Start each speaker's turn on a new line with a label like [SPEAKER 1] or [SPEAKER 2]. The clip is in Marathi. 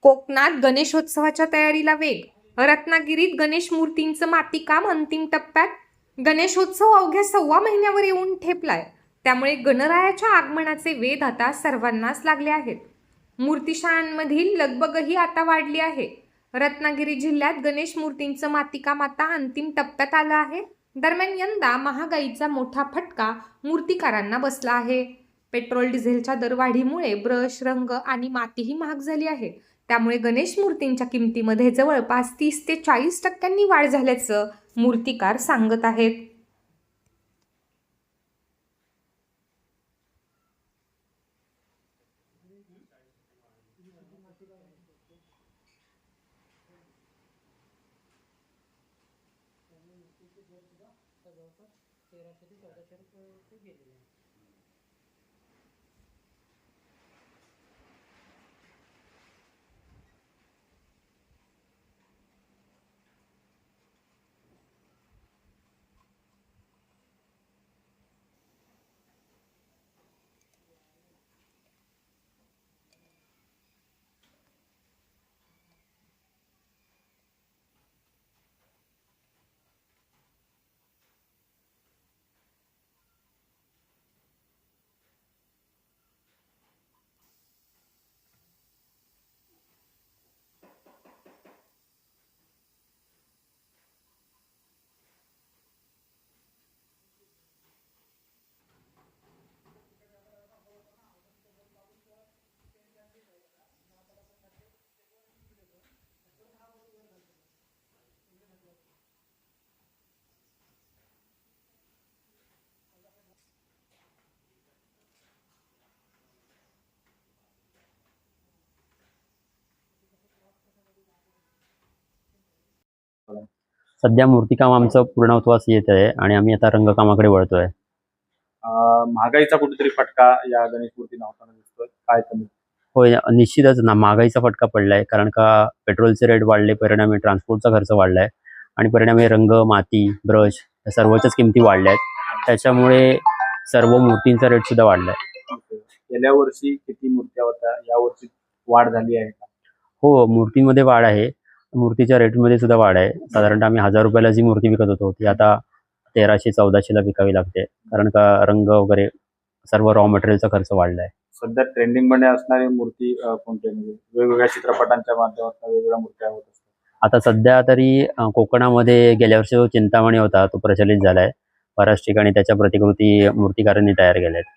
[SPEAKER 1] कोकणात गणेशोत्सवाच्या तयारीला वेग. रत्नागिरीत गणेश मूर्तींचं मातीकाम अंतिम टप्प्यात. गणेशोत्सव अवघ्या 1.25 महिन्यावर येऊन ठेपलाय. त्यामुळे गणरायाच्या आगमनाचे वेध आता सर्वांनाच लागले आहेत. मूर्तिशाळांमधील लगबगही आता वाढली आहे. रत्नागिरी जिल्ह्यात गणेश मूर्तींचं मातीकाम आता अंतिम टप्प्यात आलं आहे. दरम्यान यंदा महागाईचा मोठा फटका मूर्तिकारांना बसला आहे. पेट्रोल डिझेलच्या दरवाढीमुळे ब्रश, रंग आणि मातीही महाग झाली आहे. त्यामुळे गणेश मूर्तींच्या किमतीमध्ये जवळपास 30 ते 40% वाढ झाल्याचं मूर्तिकार सांगत आहेत.
[SPEAKER 2] सध्या मूर्तिकाम आमचं पूर्णत्वास येत आहे आणि आम्ही आता रंगकामाकडे वळतोय.
[SPEAKER 3] महागाईचा कुठेतरी फटका या गणेश मूर्तींना होताना दिसतोय. काय कमी?
[SPEAKER 2] होय, निश्चितच ना, महागाईचा फटका पडलाय. कारण का पेट्रोलचे रेट वाढले, परिणामी ट्रान्सपोर्टचा खर्च वाढलाय आणि परिणामी रंग, माती, ब्रश या सर्वच्याच किमती वाढल्या आहेत. त्याच्यामुळे सर्व मूर्तींचा रेट सुद्धा वाढलाय.
[SPEAKER 3] गेल्या वर्षी किती मूर्त्या होत्या, या वर्षी वाढ झाली आहे का?
[SPEAKER 2] हो, मूर्तींमध्ये वाढ आहे. मूर्तीच्या रेटमध्ये सुद्धा वाढ आहे. साधारणतः आम्ही 1000 रुपयाला जी मूर्ती विकत होतो ती आता 1300-1400ला विकावी लागते. कारण का रंग वगैरे सर्व रॉ मटेरियलचा खर्च वाढलाय.
[SPEAKER 3] सध्या ट्रेंडिंग मध्ये असणारी मूर्ती कोणती, म्हणजे वेगवेगळ्या चित्रपटांच्या माध्यमातून वेगवेगळ्या मूर्त्या होत असतात?
[SPEAKER 2] आता सध्या तरी कोकणामध्ये गेल्या वर्षी जो चिंतामणी होता तो प्रचलित झालाय. बऱ्याच ठिकाणी त्याच्या प्रतिकृती मूर्तिकारांनी तयार केल्या आहेत.